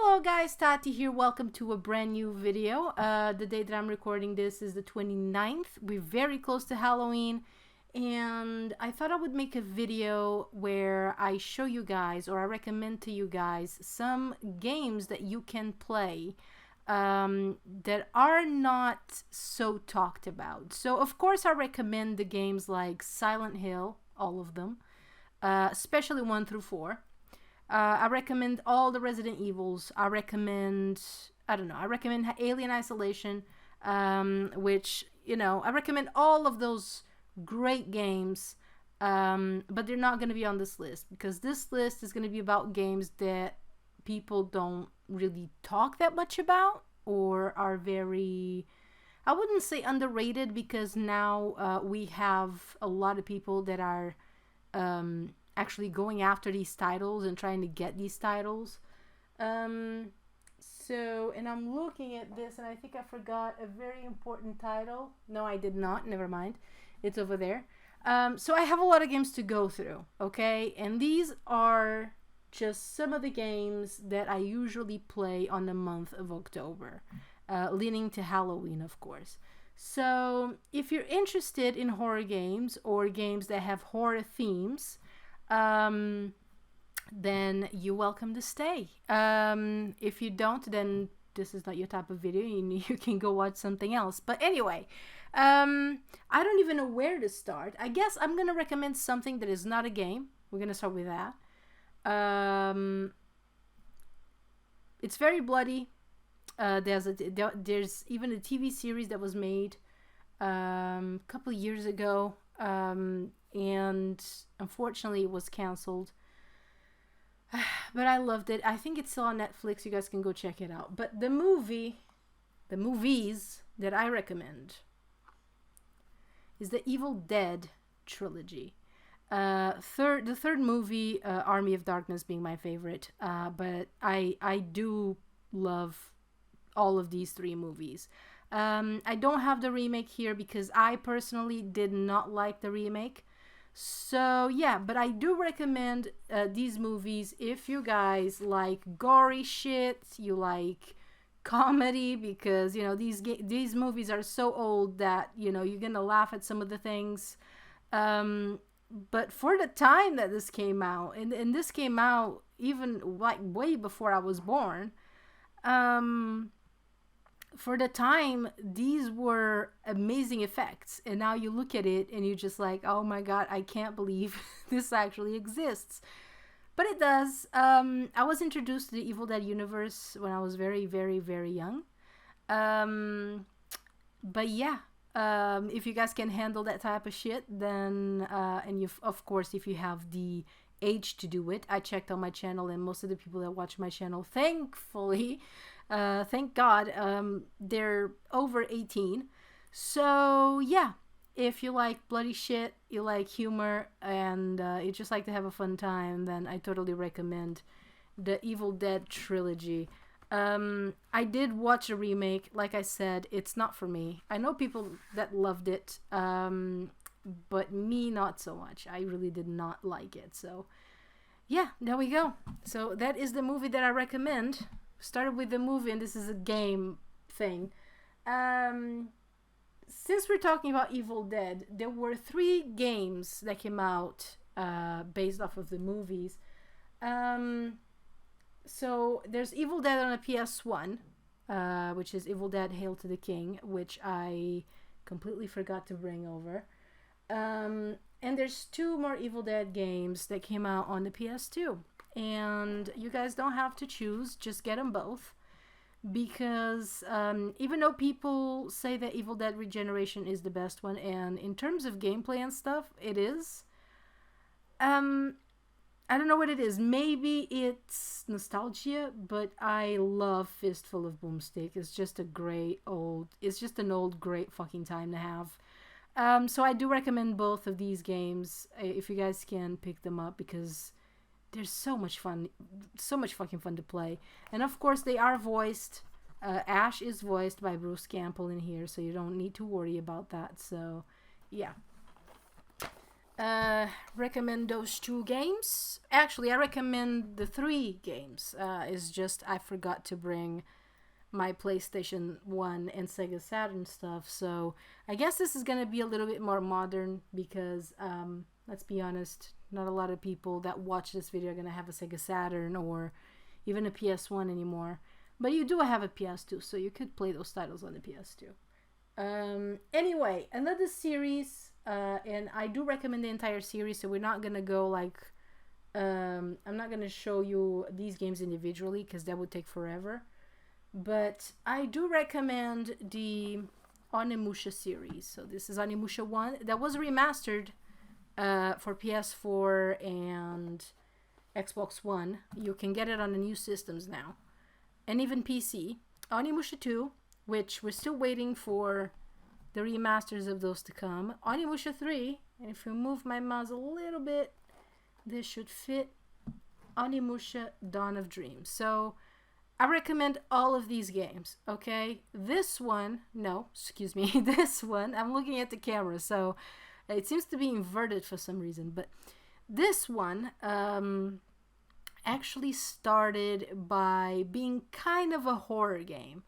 Hello guys, Tati here. Welcome to a brand new video. The day that I'm recording this is the 29th. We're very close to Halloween, and I thought I would make a video where I show you guys, or I recommend to you guys, some games that you can play that are not so talked about. So of course I recommend the games like Silent Hill, all of them, especially 1 through 4. I recommend all the Resident Evils. I recommend Alien Isolation, which, you know, I recommend all of those great games, but they're not going to be on this list because this list is going to be about games that people don't really talk that much about or are very, I wouldn't say underrated, because now we have a lot of people that are actually going after these titles and trying to get these titles. And I'm looking at this and I think I forgot a very important title. No, I did not. Never mind. It's over there. So I have a lot of games to go through, okay? And these are just some of the games that I usually play on the month of October, leading to Halloween, of course. So if you're interested in horror games or games that have horror themes, then you're welcome to stay. If you don't, then this is not your type of video. You can go watch something else. But anyway, I don't even know where to start. I guess I'm gonna recommend something that is not a game. We're gonna start with that. It's very bloody. There's even a TV series that was made a couple of years ago, and unfortunately it was canceled. But I loved it. I think it's still on Netflix. You guys can go check it out. But the movies that I recommend is the Evil Dead trilogy. The third movie, Army of Darkness, being my favorite. But I do love all of these 3 movies. I don't have the remake here because I personally did not like the remake. So yeah, but I do recommend these movies if you guys like gory shit, you like comedy, because, you know, these movies are so old that, you know, you're gonna laugh at some of the things. But for the time that this came out, and this came out even like way before I was born, for the time, these were amazing effects. And now you look at it and you're just like, oh my god, I can't believe this actually exists. But it does. I was introduced to the Evil Dead universe when I was very, very, very young. But yeah, if you guys can handle that type of shit, then, and of course, if you have the age to do it. I checked on my channel, and most of the people that watch my channel, thankfully, thank God, they're over 18. So yeah, if you like bloody shit, you like humor, and you just like to have a fun time, then I totally recommend the Evil Dead trilogy. I did watch a remake. Like I said, it's not for me. I know people that loved it, but me, not so much. I really did not like it. So yeah, there we go. So that is the movie that I recommend. Started with the movie, and this is a game thing. Since we're talking about Evil Dead, there were 3 games that came out based off of the movies. So there's Evil Dead on a PS1, which is Evil Dead Hail to the King, which I completely forgot to bring over. And there's 2 more Evil Dead games that came out on the PS2. And you guys don't have to choose, just get them both. Because even though people say that Evil Dead Regeneration is the best one, and in terms of gameplay and stuff, it is. I don't know what it is. Maybe it's nostalgia, but I love Fistful of Boomstick. It's just an old great fucking time to have. So I do recommend both of these games if you guys can pick them up, because they're so much fun, so much fucking fun to play. And of course they are voiced. Ash is voiced by Bruce Campbell in here, so you don't need to worry about that. So yeah. recommend those 2 games. Actually, I recommend the 3 games. It's just I forgot to bring my PlayStation 1 and Sega Saturn stuff. So I guess this is going to be a little bit more modern because, let's be honest, not a lot of people that watch this video are going to have a Sega Saturn or even a PS1 anymore. But you do have a PS2, so you could play those titles on the PS2. Anyway, another series, and I do recommend the entire series, so we're not going to go like... I'm not going to show you these games individually because that would take forever. But I do recommend the Onimusha series. So this is Onimusha 1. That was remastered for PS4 and Xbox One. You can get it on the new systems now. And even PC. Onimusha 2, which we're still waiting for the remasters of those to come. Onimusha 3, and if you move my mouse a little bit, this should fit. Onimusha Dawn of Dreams. So I recommend all of these games, okay? This one, no, excuse me, this one, I'm looking at the camera, so it seems to be inverted for some reason, but this one actually started by being kind of a horror game.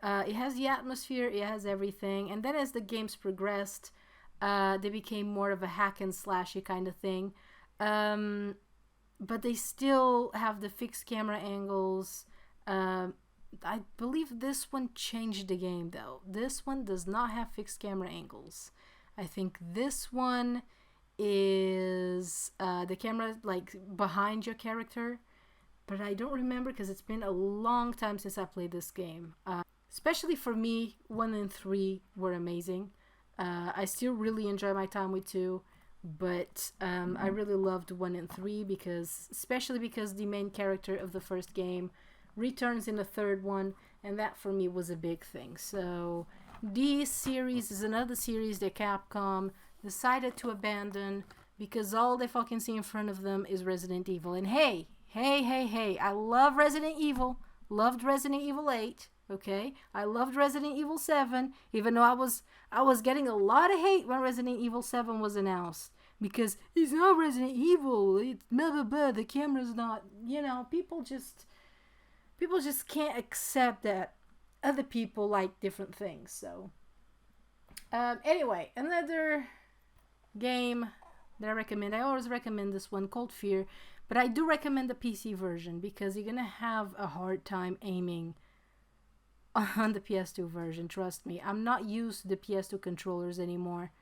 It has the atmosphere, it has everything, and then as the games progressed, they became more of a hack and slashy kind of thing. But they still have the fixed camera angles. I believe this one changed the game though. This one does not have fixed camera angles. I think this one is the camera like behind your character, but I don't remember because it's been a long time since I played this game. Especially for me, 1 and 3 were amazing. I still really enjoy my time with 2, but I really loved 1 and 3 especially because the main character of the first game returns in the third one, and that for me was a big thing. So this series is another series that Capcom decided to abandon because all they fucking see in front of them is Resident Evil. And hey, I love Resident Evil, loved Resident Evil 8, okay? I loved Resident Evil 7, even though I was getting a lot of hate when Resident Evil 7 was announced. Because it's not Resident Evil, it's blah blah blah, the camera's not, people just can't accept that other people like different things. So anyway, another game that I recommend, I always recommend this one, Cold Fear, but I do recommend the PC version because you're gonna have a hard time aiming on the PS2 version. Trust me, I'm not used to the PS2 controllers anymore,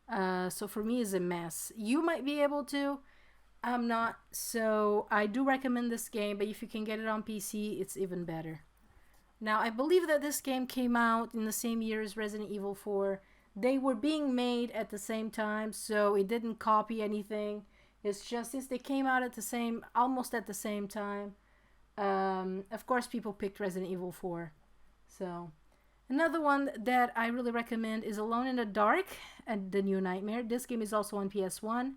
so for me it's a mess. You might be able to, I'm not, so I do recommend this game, but if you can get it on PC, it's even better. Now, I believe that this game came out in the same year as Resident Evil 4. They were being made at the same time, so it didn't copy anything. It's just they came out at almost at the same time. Of course, people picked Resident Evil 4. So, another one that I really recommend is Alone in the Dark and The New Nightmare. This game is also on PS1.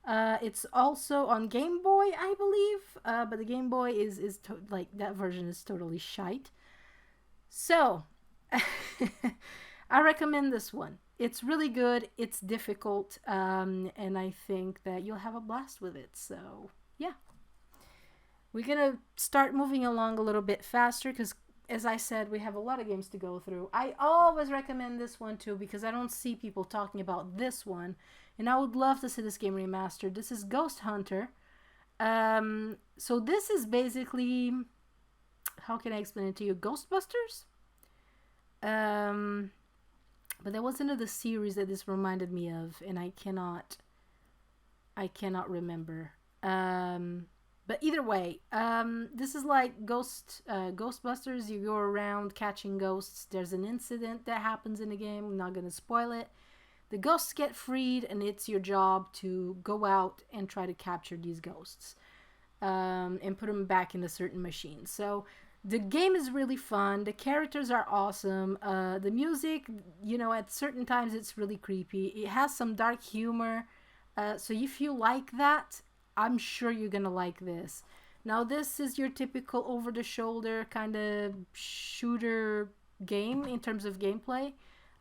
It's also on Game Boy, I believe, but the Game Boy is like, that version is totally shite. So, I recommend this one. It's really good, it's difficult, and I think that you'll have a blast with it. So, yeah. We're gonna start moving along a little bit faster because, as I said, we have a lot of games to go through. I always recommend this one too because I don't see people talking about this one. And I would love to see this game remastered. This is Ghost Hunter. So this is basically, how can I explain it to you? Ghostbusters? But there was another series that this reminded me of, and I cannot remember. But either way, this is like Ghostbusters. You go around catching ghosts. There's an incident that happens in the game. I'm not going to spoil it. The ghosts get freed, and it's your job to go out and try to capture these ghosts and put them back in a certain machine. So the game is really fun. The characters are awesome. The music, at certain times it's really creepy. It has some dark humor. So if you like that, I'm sure you're going to like this. Now, this is your typical over-the-shoulder kind of shooter game in terms of gameplay.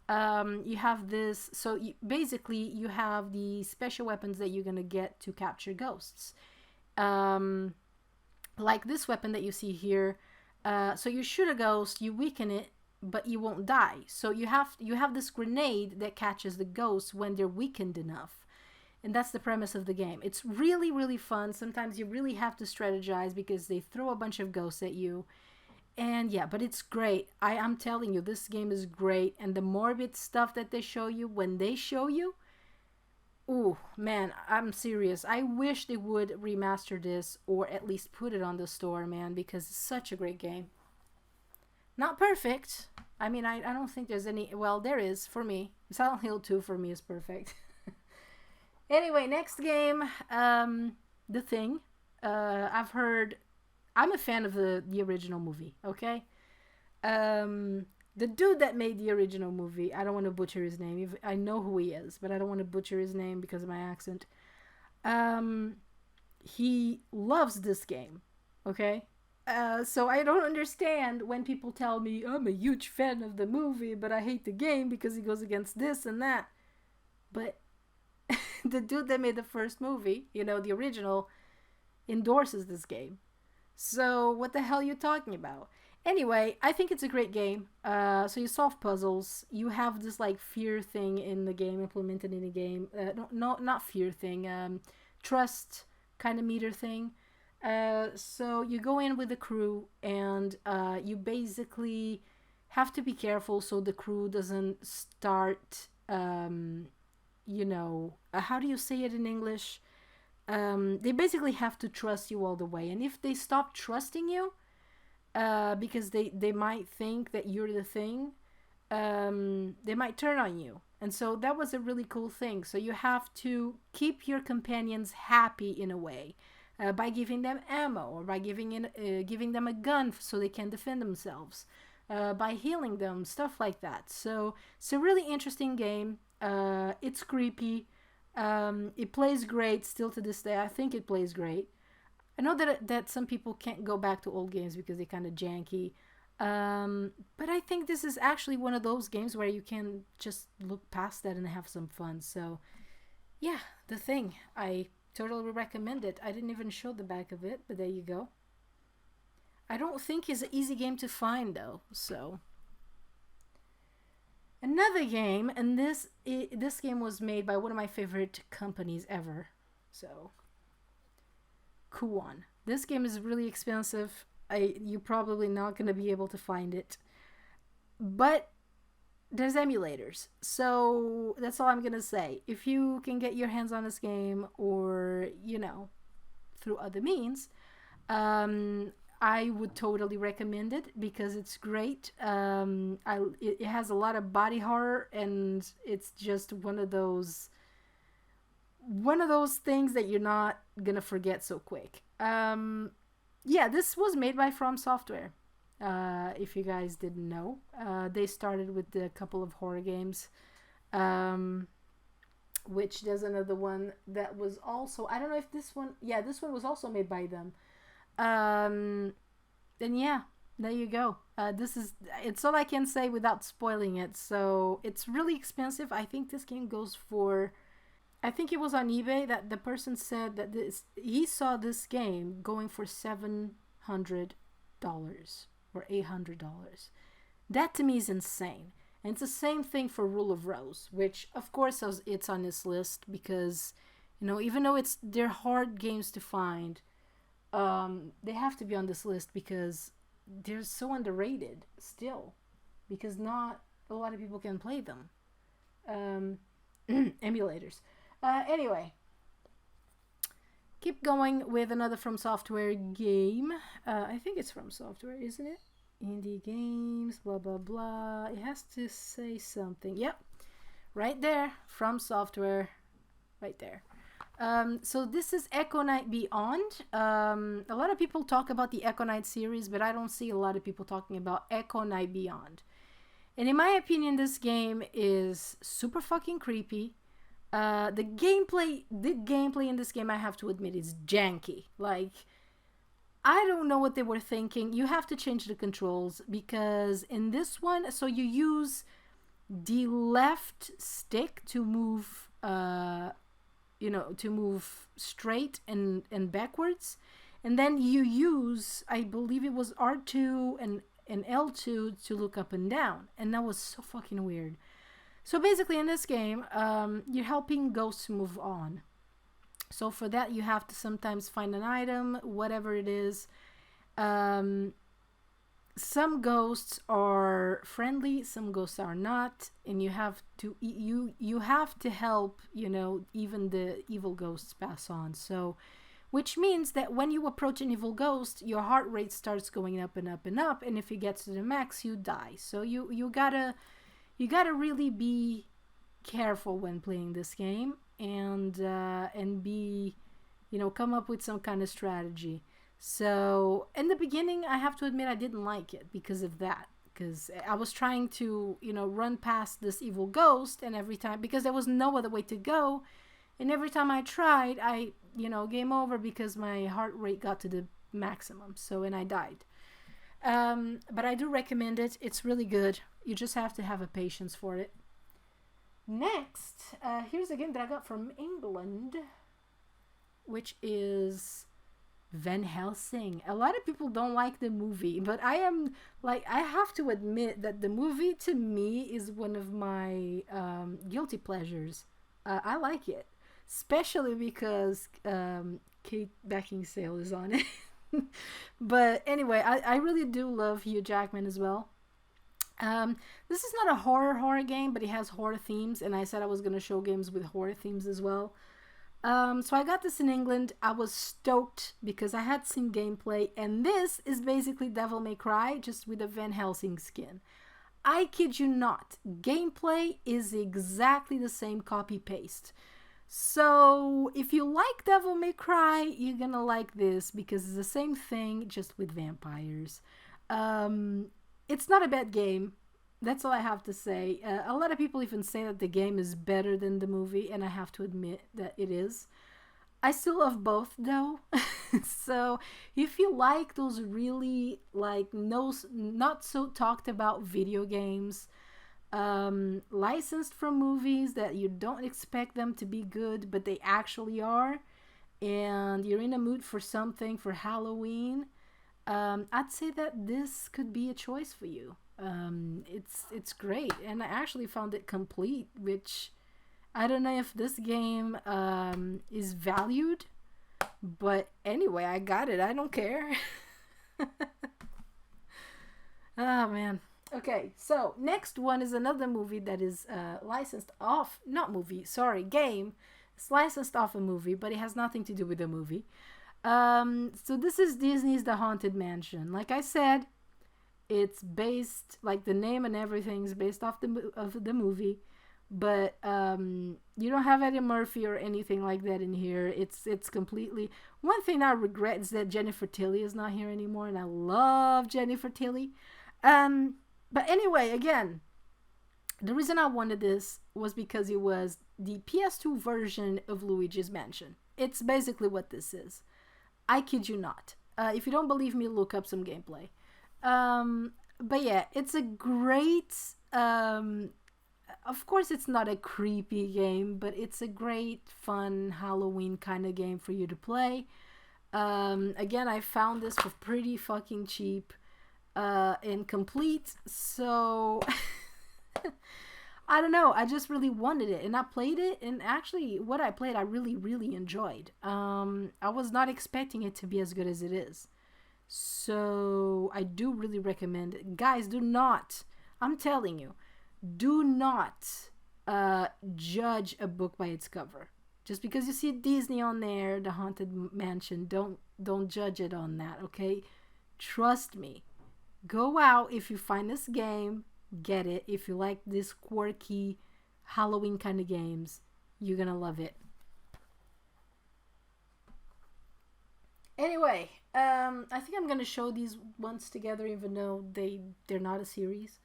You have this, so basically you have the special weapons that you're gonna get to capture ghosts. Like this weapon that you see here. So you shoot a ghost, you weaken it, but you won't die. So you have this grenade that catches the ghosts when they're weakened enough. And that's the premise of the game. It's really, really fun. Sometimes you really have to strategize because they throw a bunch of ghosts at you. And yeah, but it's great. I'm telling you, this game is great. And the morbid stuff that they show you, when they show you, ooh, man, I'm serious. I wish they would remaster this or at least put it on the store, man, because it's such a great game. Not perfect. I mean, I don't think there's any... Well, there is, for me. Silent Hill 2 for me is perfect. Anyway, next game, The Thing. I've heard... I'm a fan of the original movie, okay? The dude that made the original movie, I don't want to butcher his name. I know who he is, but I don't want to butcher his name because of my accent. He loves this game, okay? So I don't understand when people tell me, I'm a huge fan of the movie, but I hate the game because it goes against this and that. But the dude that made the first movie, you know, the original, endorses this game. So what the hell are you talking about? Anyway, I think it's a great game. So you solve puzzles. You have this like fear thing in the game, implemented in the game. No, not fear thing. Trust kind of meter thing. So you go in with the crew and you basically have to be careful so the crew doesn't start, you know, how do you say it in English? They basically have to trust you all the way. And if they stop trusting you, because they might think that you're the thing, they might turn on you. And so that was a really cool thing. So you have to keep your companions happy in a way. By giving them ammo or by giving them a gun so they can defend themselves, by healing them, stuff like that. So it's a really interesting game. It's creepy. It plays great still to this day. I think it plays great. I know that some people can't go back to old games because they're kind of janky. But I think this is actually one of those games where you can just look past that and have some fun. So yeah, The Thing. I totally recommend it. I didn't even show the back of it, but there you go. I don't think it's an easy game to find though, so. Another game, and this game was made by one of my favorite companies ever, so. Kuwan. This game is really expensive. You're probably not going to be able to find it. But there's emulators, so that's all I'm gonna say. If you can get your hands on this game, or you know, through other means, I would totally recommend it because it's great. It has a lot of body horror, and it's just one of those things that you're not gonna forget so quick. Yeah, this was made by From Software. If you guys didn't know, they started with a couple of horror games, which there's another one that was also, I don't know if this one was also made by them. And yeah, there you go. It's all I can say without spoiling it. So it's really expensive. I think this game goes for, I think it was on eBay that the person said that he saw this game going for $700 or $800. That to me is insane. And it's the same thing for Rule of Rose, which of course it's on this list because, you know, even though they're hard games to find, they have to be on this list because they're so underrated still, because not a lot of people can play them. Emulators. Anyway, keep going with another From Software game. I think it's From Software, isn't it? Indie games, blah, blah, blah. It has to say something. Yep. Right there. From Software. Right there. So this is Echo Night Beyond. A lot of people talk about the Echo Night series, but I don't see a lot of people talking about Echo Night Beyond. And in my opinion, this game is super fucking creepy. The gameplay in this game, I have to admit, is janky. Like, I don't know what they were thinking. You have to change the controls because in this one, so you use the left stick to move, to move straight and backwards. And then you use, I believe it was R2 and L2 to look up and down. And that was so fucking weird. So basically in this game, you're helping ghosts move on. So for that, you have to sometimes find an item, whatever it is. Some ghosts are friendly, some ghosts are not, and you have to help, even the evil ghosts pass on. So, which means that when you approach an evil ghost, your heart rate starts going up and up and up, and if it gets to the max, you die. So you gotta really be careful when playing this game, and be, come up with some kind of strategy. So in the beginning, I have to admit I didn't like it because of that. Because I was trying to, run past this evil ghost, and every time, because there was no other way to go, and every time I tried, I, game over because my heart rate got to the maximum. So, and I died. But I do recommend it. It's really good. You just have to have a patience for it. Next, here's a game that I got from England, which is Van Helsing. A lot of people don't like the movie, but I have to admit that the movie to me is one of my guilty pleasures. I like it, especially because Kate Beckinsale is on it. But anyway, I really do love Hugh Jackman as well. This is not a horror game, but it has horror themes, and I said I was going to show games with horror themes as well. So I got this in England. I was stoked because I had seen gameplay, and this is basically Devil May Cry, just with a Van Helsing skin. I kid you not. Gameplay is exactly the same copy-paste. So if you like Devil May Cry, you're gonna like this because it's the same thing, just with vampires. It's not a bad game. That's all I have to say. A lot of people even say that the game is better than the movie, and I have to admit that it is. I still love both, though. So if you like those really, not so talked about video games, licensed from movies that you don't expect them to be good, but they actually are, and you're in a mood for something for Halloween, I'd say that this could be a choice for you. It's great, and I actually found it complete, which I don't know if this game is valued, but anyway, I got it. I don't care. Oh man. Okay, so next one is another movie that is licensed off, not movie, sorry, game. It's licensed off a movie, but it has nothing to do with the movie. So this is Disney's The Haunted Mansion. Like I said, it's based, like the name and everything is based off the movie, but you don't have Eddie Murphy or anything like that in here. It's completely. One thing I regret is that Jennifer Tilly is not here anymore, and I love Jennifer Tilly. But anyway, again, the reason I wanted this was because it was the PS2 version of Luigi's Mansion. It's basically what this is. I kid you not. If you don't believe me, look up some gameplay. But yeah, it's a great, of course it's not a creepy game, but it's a great, fun Halloween kind of game for you to play. Again, I found this for pretty fucking cheap, and complete, so I don't know, I just really wanted it, and I played it, and actually what I played I really, really enjoyed. I was not expecting it to be as good as it is. So I do really recommend it. Guys, do not, I'm telling you, do not judge a book by its cover. Just because you see Disney on there, The Haunted Mansion, don't judge it on that, okay? Trust me. Go out, if you find this game, get it. If you like this quirky Halloween kind of games, you're gonna love it. Anyway, I think I'm gonna show these ones together, even though they're not a series.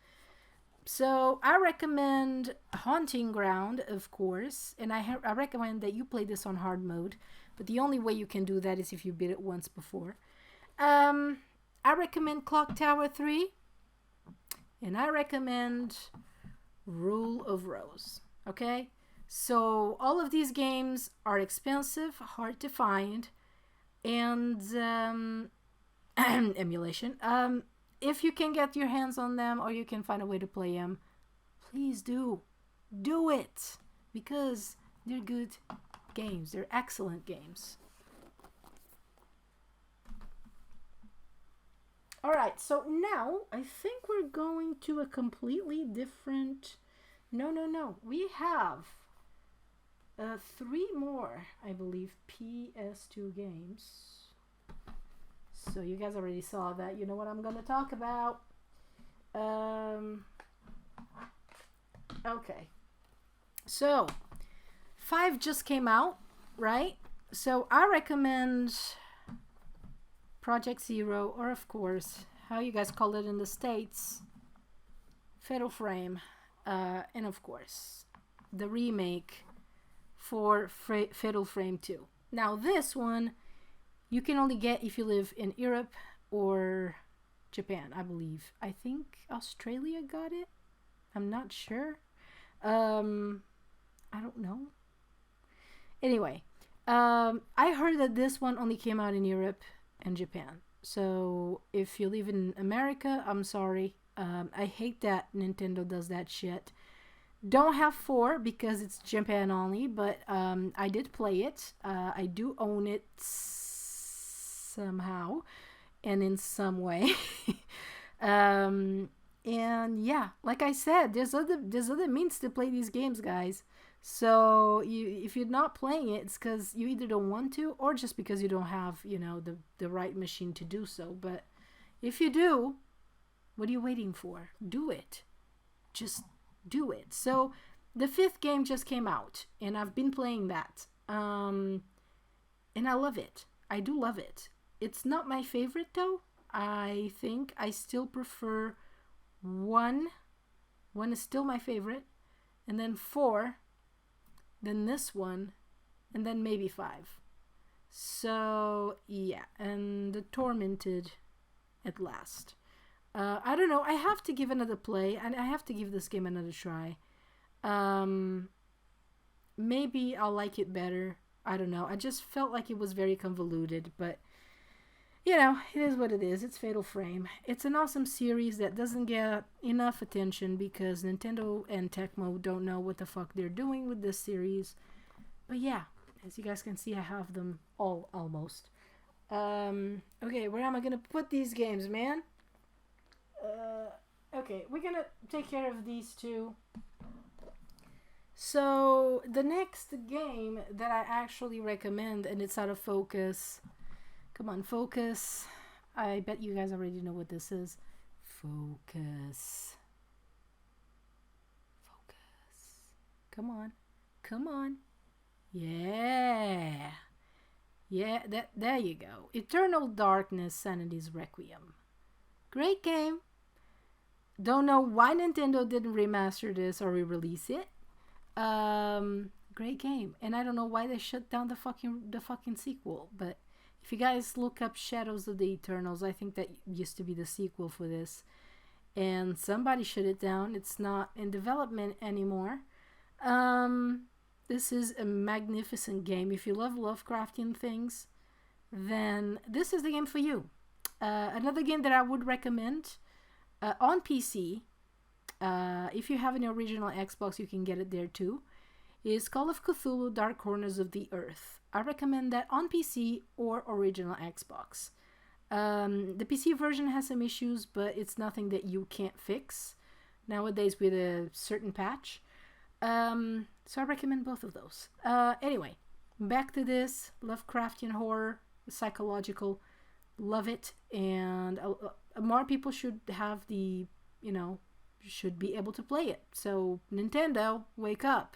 So I recommend Haunting Ground, of course, and I recommend that you play this on hard mode. But the only way you can do that is if you beat it once before. I recommend Clock Tower 3, and I recommend Rule of Rose. Okay? So all of these games are expensive, hard to find, and emulation. If you can get your hands on them or you can find a way to play them, please do. Do it! Because they're good games. They're excellent games. Alright, so now I think we're going to a completely different... No. We have 3 more, I believe, PS2 games. So you guys already saw that. You know what I'm going to talk about. Okay. So, 5 just came out, right? So I recommend Project Zero, or of course, how you guys call it in the States, Fatal Frame. And of course, the remake for Fatal Frame 2. Now this one, you can only get if you live in Europe or Japan, I believe. I think Australia got it. I'm not sure. I don't know. Anyway, I heard that this one only came out in Europe and Japan. So if you live in America, I'm sorry. I hate that Nintendo does that shit. Don't have 4 because it's Japan only, but I did play it. I do own it somehow and in some way. And yeah, like I said, there's other means to play these games, guys. So if you're not playing it, it's because you either don't want to or just because you don't have, you know, the right machine to do so. But if you do, what are you waiting for? Do it. Just do it. So the 5th game just came out and I've been playing that. And I love it. I do love it. It's not my favorite though. I think I still prefer 1. 1 is still my favorite. And then 4. Then this one. And then maybe 5. So yeah. And the Tormented at last. I don't know. I have to give another play, and I have to give this game another try. Maybe I'll like it better. I don't know. I just felt like it was very convoluted, but you know, it is what it is. It's Fatal Frame. It's an awesome series that doesn't get enough attention because Nintendo and Tecmo don't know what the fuck they're doing with this series. But yeah, as you guys can see, I have them all almost. Okay, where am I gonna put these games, man? Okay, we're gonna take care of these 2. So the next game that I actually recommend, and it's out of focus. Come on, focus. I bet you guys already know what this is. Focus. Focus. Come on. Come on. Yeah. Yeah, there you go. Eternal Darkness, Sanity's Requiem. Great game. Don't know why Nintendo didn't remaster this or re-release it. Great game. And I don't know why they shut down the fucking sequel. But if you guys look up Shadows of the Eternals, I think that used to be the sequel for this. And somebody shut it down. It's not in development anymore. This is a magnificent game. If you love Lovecraftian things, then this is the game for you. Another game that I would recommend on PC, if you have an original Xbox, you can get it there too, is Call of Cthulhu Dark Corners of the Earth. I recommend that on PC or original Xbox. The PC version has some issues, but it's nothing that you can't fix nowadays with a certain patch. So I recommend both of those. Anyway, back to this Lovecraftian horror, psychological. Love it, and more people should have the, you know, should be able to play it. So Nintendo, wake up.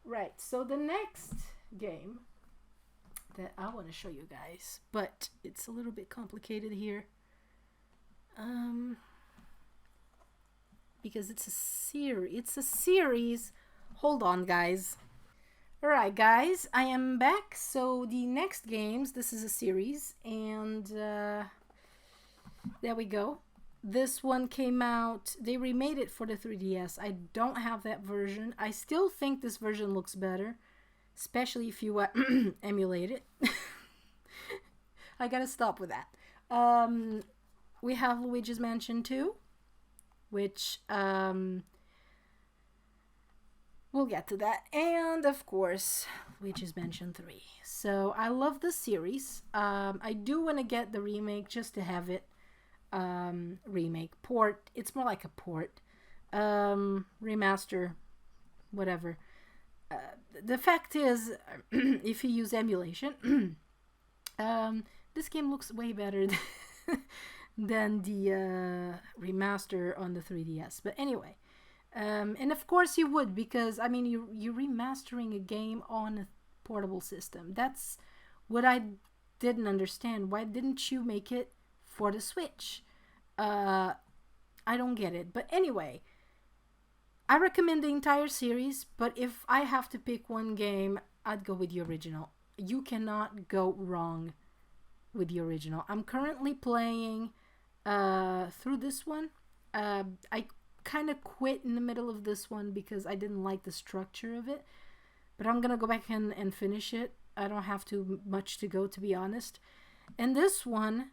Right, so the next game that I want to show you guys, but it's a little bit complicated here, because it's a series. Hold on, guys. Alright, guys, I am back. So the next games, this is a series, and there we go. This one came out, they remade it for the 3DS. I don't have that version. I still think this version looks better, especially if you emulate it. I gotta stop with that. We have Luigis Mansion 2, which we'll get to that. And of course, Luigis Mansion 3. So I love the series. I do want to get the remake just to have it. Remake, port. It's more like a port. Remaster, whatever. The fact is, if you use emulation, this game looks way better than the remaster on the 3DS. But anyway, and of course you would, because I mean you're remastering a game on a portable system. That's what I didn't understand. Why didn't you make it for the Switch? I don't get it. But anyway, I recommend the entire series, but if I have to pick one game, I'd go with the original. You cannot go wrong with the original. I'm currently playing through this one. I kind of quit in the middle of this one because I didn't like the structure of it, but I'm gonna go back and finish it. I don't have too much to go, to be honest. And this one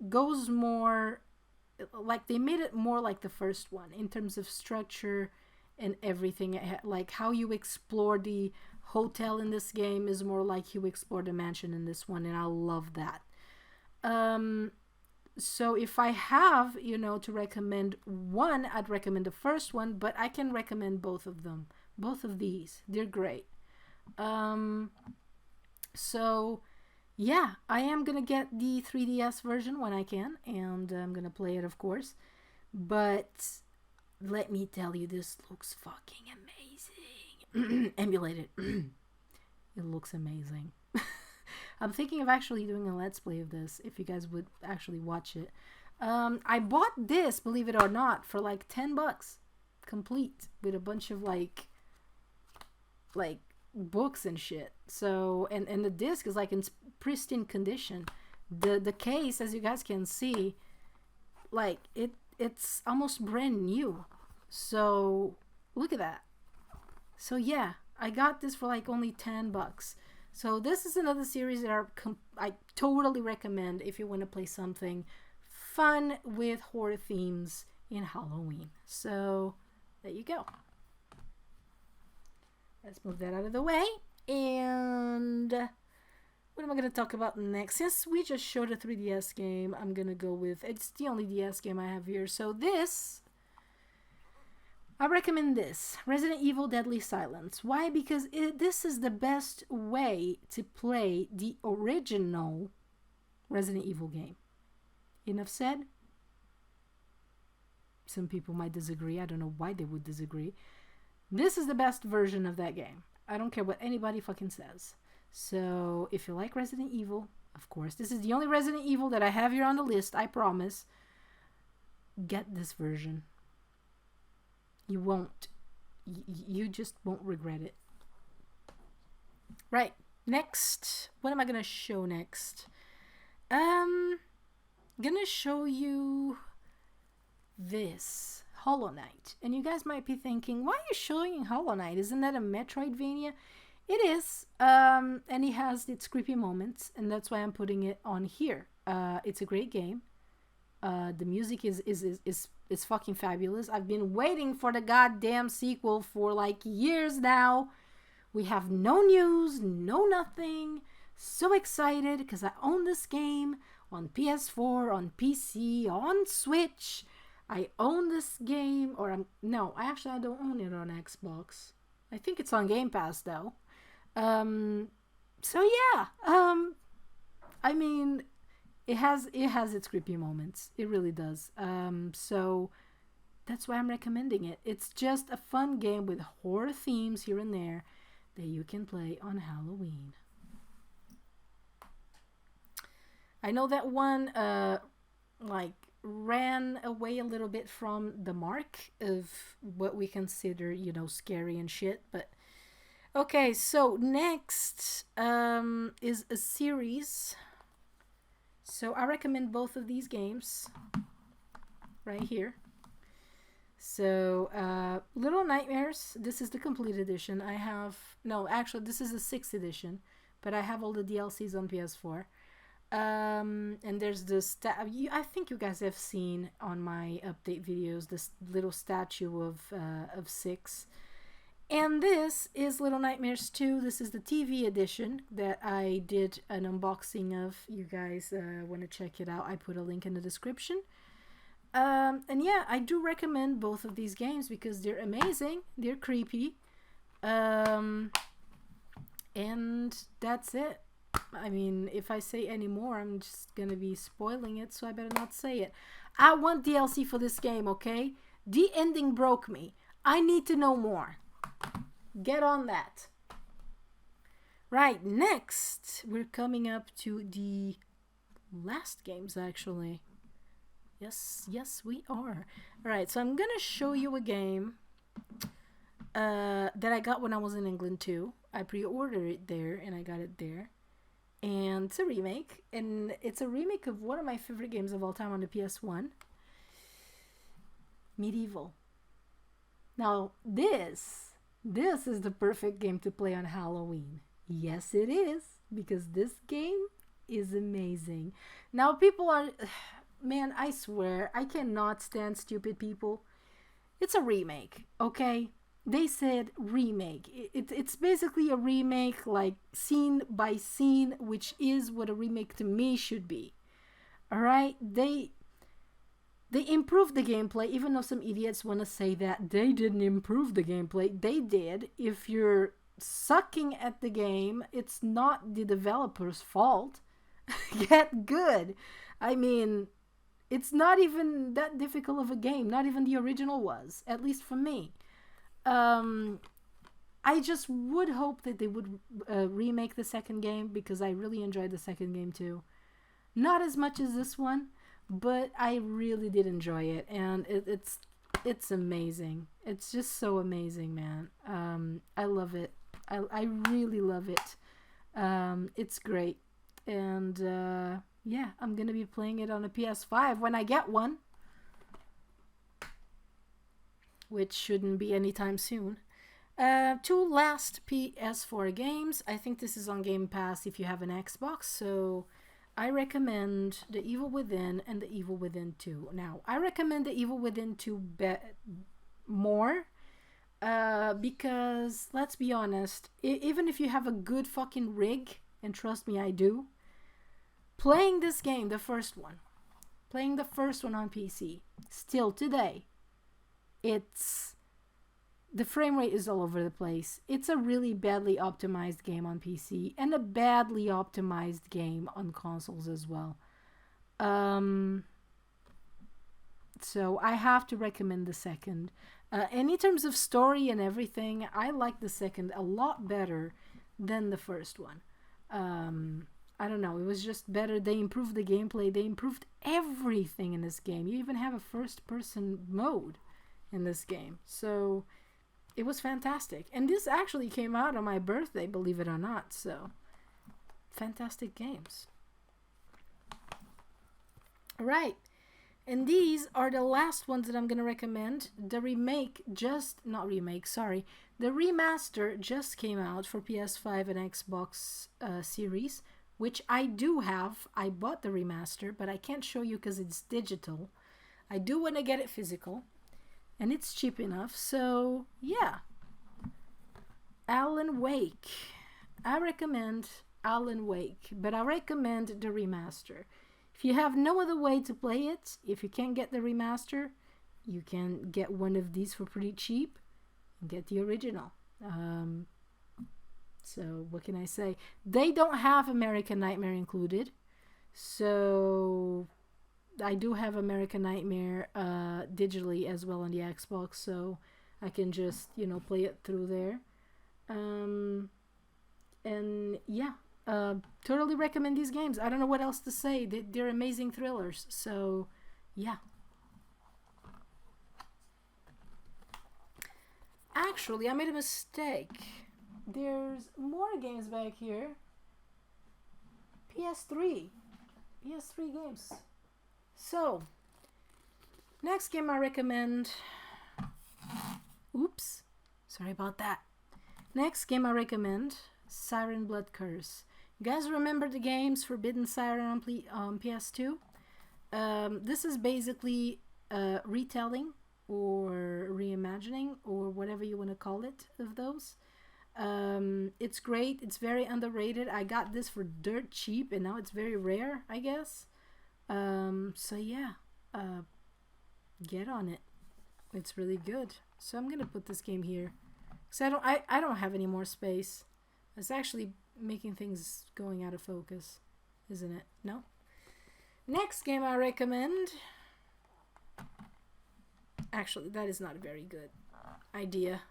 goes more like, they made it more like the first one in terms of structure and everything. Like how you explore the hotel in this game is more like you explore the mansion in this one, and I love that. So if I have, to recommend one, I'd recommend the first one, but I can recommend both of them. Both of these, they're great. So yeah, I am gonna get the 3DS version when I can, and I'm gonna play it, of course. But let me tell you, this looks fucking amazing. Emulated. It looks amazing. I'm thinking of actually doing a let's play of this, if you guys would actually watch it. I bought this, believe it or not, for like $10, complete, with a bunch of like books and shit. So and the disc is like in pristine condition. The case, as you guys can see, like it's almost brand new. So look at that. So yeah, I got this for like only $10. So this is another series that I totally recommend if you want to play something fun with horror themes in Halloween. So there you go. Let's move that out of the way. And what am I going to talk about next? Since we just showed a 3DS game, I'm going to go with, it's the only DS game I have here. So this, I recommend this, Resident Evil Deadly Silence. Why? Because this is the best way to play the original Resident Evil game. Enough said? Some people might disagree. I don't know why they would disagree. This is the best version of that game. I don't care what anybody fucking says. So if you like Resident Evil, of course, this is the only Resident Evil that I have here on the list, I promise. Get this version. You won't. You just won't regret it. Right. Next. What am I going to show next? Gonna show you this. Hollow Knight. And you guys might be thinking, why are you showing Hollow Knight? Isn't that a Metroidvania? It is. And it has its creepy moments, and that's why I'm putting it on here. It's a great game. The music is fucking fabulous. I've been waiting for the goddamn sequel for like years now. We have no news, no nothing. So excited because I own this game on PS4, on PC, on Switch. I own this game, or I don't own it on Xbox. I think it's on Game Pass though. So yeah, I mean, it has its creepy moments. It really does. So that's why I'm recommending it. It's just a fun game with horror themes here and there that you can play on Halloween. I know that one ran away a little bit from the mark of what we consider, scary and shit, but okay, so next is a series. So I recommend both of these games. right here. So, Little Nightmares, this is the complete edition. I have, no, actually, this is the 6th edition, but I have all the DLCs on PS4. And there's this, I think you guys have seen on my update videos, this little statue of 6. And this is Little Nightmares 2. This is the TV edition that I did an unboxing of. You guys want to check it out, I put a link in the description. And yeah, I do recommend both of these games because they're amazing. They're creepy. And that's it. I mean, if I say any more, I'm just gonna be spoiling it, so I better not say it. I want DLC for this game, okay? The ending broke me. I need to know more. Get on that. Right, next, we're coming up to the last games, actually. Yes, we are. Alright, so I'm gonna show you a game that I got when I was in England too. I pre-ordered it there and I got it there. And it's a remake. And it's a remake of one of my favorite games of all time on the PS1. Medieval. Now, this is the perfect game to play on Halloween. Yes, it is. Because this game is amazing. Now, people are... Man, I swear, I cannot stand stupid people. It's a remake, okay? They said remake. It's basically a remake, like scene by scene, which is what a remake to me should be. Alright? They improved the gameplay, even though some idiots want to say that they didn't improve the gameplay. They did. If you're sucking at the game, it's not the developer's fault. Get good. I mean... It's not even that difficult of a game. Not even the original was, at least for me. I just would hope that they would remake the second game because I really enjoyed the second game too. Not as much as this one, but I really did enjoy it, and it's amazing. It's just so amazing, man. I love it. I really love it. It's great, and yeah, I'm gonna be playing it on a PS5 when I get one, which shouldn't be anytime soon. 2 last PS4 games. I think this is on Game Pass if you have an Xbox, so I recommend The Evil Within and The Evil Within 2. Now, I recommend The Evil Within 2 more because, let's be honest, even if you have a good fucking rig, and trust me, I do, playing this game, the first one on PC, still today, the frame rate is all over the place. It's a really badly optimized game on PC and a badly optimized game on consoles as well. So I have to recommend the second. And in terms of story and everything, I like the second a lot better than the first one. I don't know, it was just better. They improved the gameplay. They improved everything in this game. You even have a first-person mode in this game. So it was fantastic. And this actually came out on my birthday, believe it or not. So, fantastic games. Alright. And these are the last ones that I'm going to recommend. The remaster just came out for PS5 and Xbox Series, which I do have. I bought the remaster, but I can't show you because it's digital. I do want to get it physical, and it's cheap enough, so yeah. Alan Wake. I recommend Alan Wake, but I recommend the remaster. If you have no other way to play it, if you can't get the remaster, you can get one of these for pretty cheap and get the original. So what can I say? They don't have American Nightmare included. So I do have American Nightmare digitally as well on the Xbox, so I can just, play it through there. And yeah, totally recommend these games. I don't know what else to say. They're amazing thrillers. So yeah. Actually, I made a mistake. There's more games back here. PS3 games. So Next game I recommend... Oops. Sorry about that. Next game I recommend, Siren Blood Curse. You guys remember the games Forbidden Siren on PS2? This is basically retelling or reimagining or whatever you want to call it of those. It's great. It's very underrated. I got this for dirt cheap and now it's very rare, I guess. So yeah, get on it. It's really good. So I'm gonna put this game here because I don't have any more space. It's actually making things going out of focus, isn't it? No. Next game I recommend. Actually, that is not a very good idea.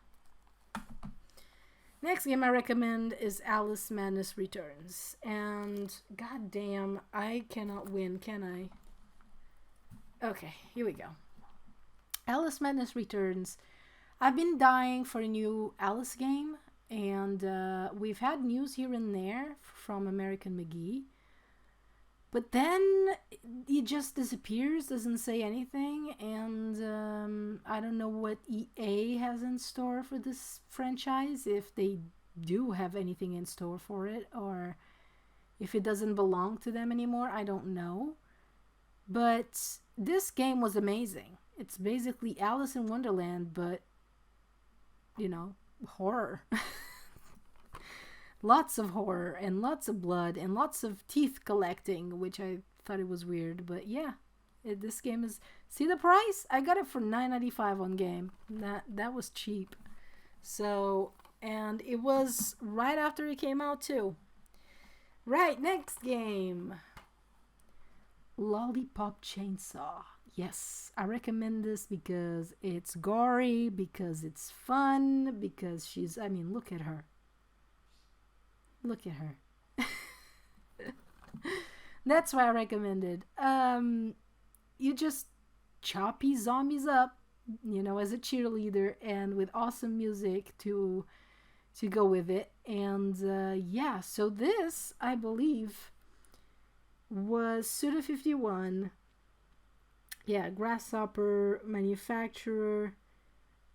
Next game I recommend is Alice Madness Returns. And goddamn, I cannot win, can I? Okay, here we go. Alice Madness Returns. I've been dying for a new Alice game, and we've had news here and there from American McGee. But then it just disappears, doesn't say anything, and I don't know what EA has in store for this franchise, if they do have anything in store for it, or if it doesn't belong to them anymore, I don't know. But this game was amazing. It's basically Alice in Wonderland, but, you know, horror. Lots of horror and lots of blood and lots of teeth collecting, which I thought it was weird, but yeah, this game is... See the price? I got it for $9.95 on game. That was cheap. So, and it was right after it came out too. Right, next game. Lollipop Chainsaw. Yes, I recommend this because it's gory, because it's fun, because she's... I mean, look at her. Look at her. That's why I recommend it. You just choppy zombies up, you know, as a cheerleader, and with awesome music to go with it. And yeah, so this, I believe, was Suda51. Yeah, Grasshopper manufacturer.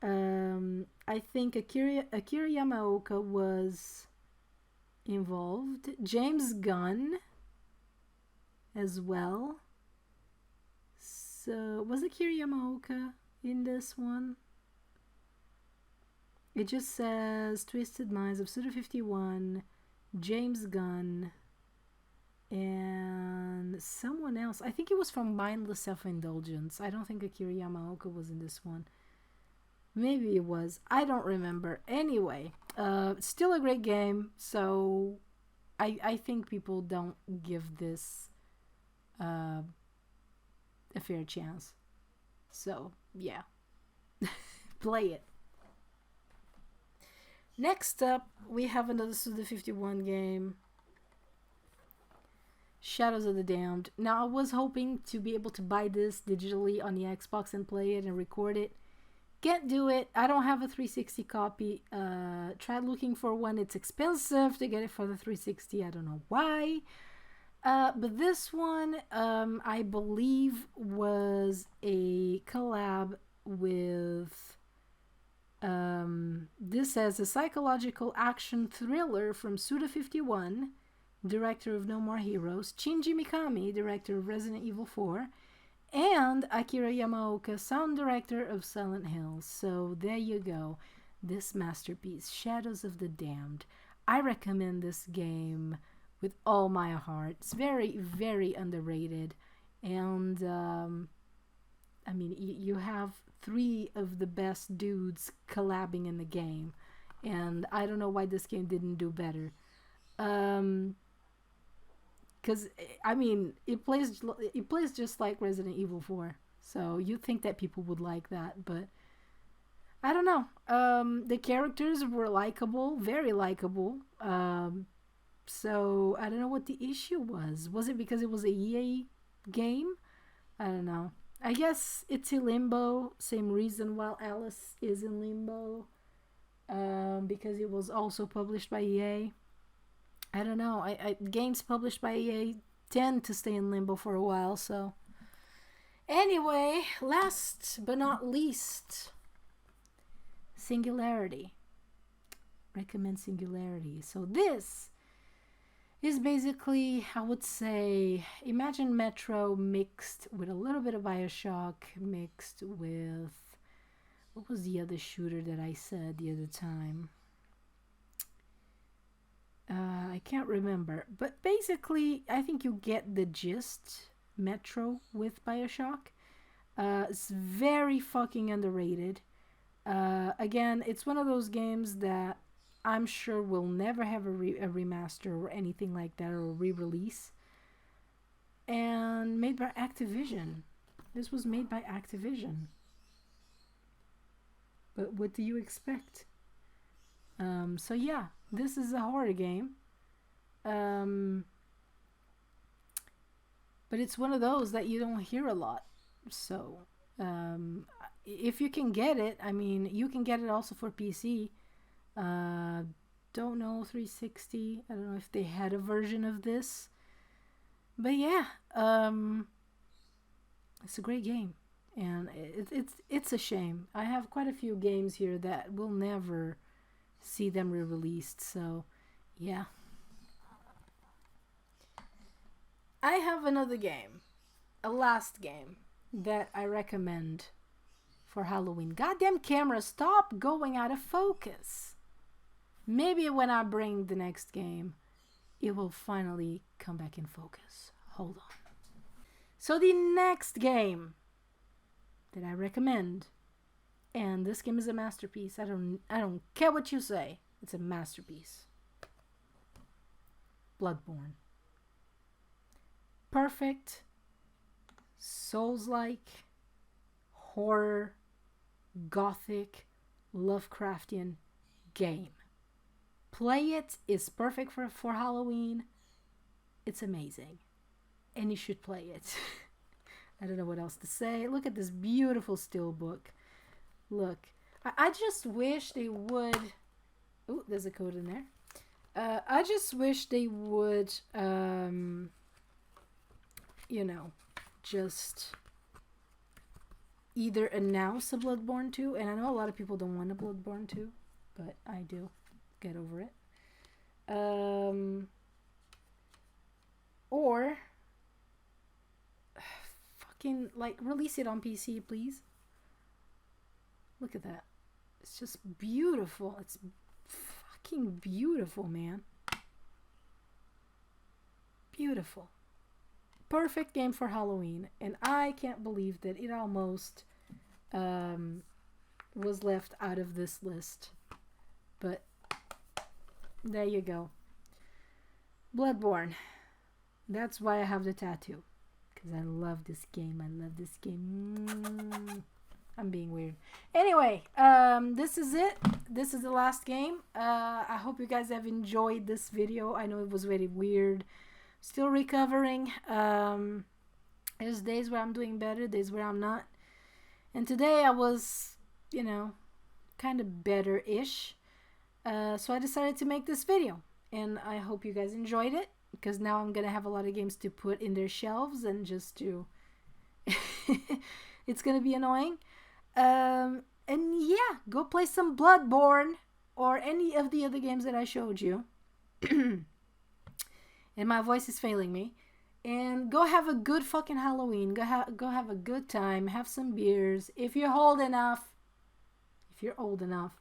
I think Akira Yamaoka was involved. James Gunn as well. So was Akira Yamaoka in this one? It just says Twisted Minds of Suda51, James Gunn, and someone else. I think it was from Mindless Self-Indulgence. I don't think Akira Yamaoka was in this one. Maybe it was. I don't remember. Anyway, still a great game. So I think people don't give this a fair chance. So yeah, play it. Next up, we have another Suda51 game. Shadows of the Damned. Now I was hoping to be able to buy this digitally on the Xbox and play it and record it. Can't do it. I don't have a 360 copy. Tried looking for one. It's expensive to get it for the 360. I don't know why. But this one, I believe, was a collab with... this as a psychological action thriller from Suda51, director of No More Heroes, Shinji Mikami, director of Resident Evil 4, and Akira Yamaoka, sound director of Silent Hill. So there you go. This masterpiece, Shadows of the Damned. I recommend this game with all my heart. It's very, very underrated. And, I mean, you have 3 of the best dudes collabing in the game. And I don't know why this game didn't do better. Because, I mean, it plays just like Resident Evil 4. So you'd think that people would like that, but I don't know. The characters were likable, very likable. So I don't know what the issue was. Was it because it was a EA game? I don't know. I guess it's in limbo. Same reason while Alice is in limbo. Because it was also published by EA. I don't know. Games published by EA tend to stay in limbo for a while, so... Anyway, last but not least, Singularity. Recommend Singularity. So this is basically, I would say, imagine Metro mixed with a little bit of Bioshock, mixed with, what was the other shooter that I said the other time? I can't remember. But basically, I think you get the gist. Metro with Bioshock. It's very fucking underrated. Again, it's one of those games that I'm sure will never have a remaster or anything like that, or a re-release. And made by Activision. This was made by Activision. But what do you expect? So yeah, this is a horror game. But it's one of those that you don't hear a lot. So, if you can get it, I mean, you can get it also for PC. Don't know 360. I don't know if they had a version of this. But yeah, it's a great game. And it's a shame. I have quite a few games here that will never see them re-released. So, yeah. I have another game, a last game that I recommend for Halloween. Goddamn camera, stop going out of focus. Maybe when I bring the next game, it will finally come back in focus. Hold on. So the next game that I recommend, and this game is a masterpiece. I don't care what you say. It's a masterpiece. Bloodborne. Perfect, Souls-like, horror, gothic, Lovecraftian game. Play it. It's perfect for Halloween. It's amazing. And you should play it. I don't know what else to say. Look at this beautiful steelbook. Look. I just wish they would... Oh, there's a code in there. I just wish they would... you know, just either announce a Bloodborne 2, and I know a lot of people don't want a Bloodborne 2, but I do. Get over it. Or fucking, like, release it on PC, please. Look at that. It's just beautiful. It's fucking beautiful, man. Beautiful. Perfect game for Halloween, and I can't believe that it almost was left out of this list, but there you go. Bloodborne. That's why I have the tattoo, because I love this game. I love this game. I'm being weird. Anyway, this is it. This is the last game. I hope you guys have enjoyed this video. I know it was very weird. Still recovering. There's days where I'm doing better, days where I'm not. And today I was, you know, kind of better-ish. So I decided to make this video. And I hope you guys enjoyed it, because now I'm going to have a lot of games to put in their shelves and just to... it's going to be annoying. And yeah, go play some Bloodborne or any of the other games that I showed you. And my voice is failing me. And go have a good fucking Halloween. Go have a good time. Have some beers. If you're old enough. If you're old enough.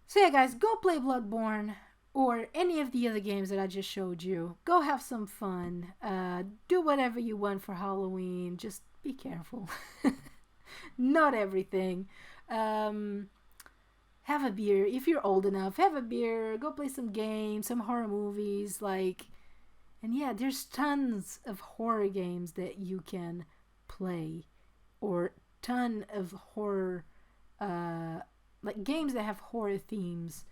So yeah, guys, go play Bloodborne or any of the other games that I just showed you. Go have some fun. Do whatever you want for Halloween. Just be careful. Not everything. Have a beer. If you're old enough, have a beer. Go play some games, some horror movies. Like, and yeah, there's tons of horror games that you can play. Or ton of horror, like games that have horror themes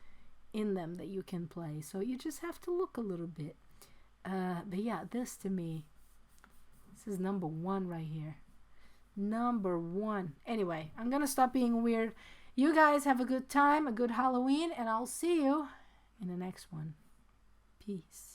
in them that you can play. So you just have to look a little bit. But yeah, this to me, this is number one right here. Number one. Anyway, I'm gonna stop being weird. You guys have a good time, a good Halloween, and I'll see you in the next one. Peace.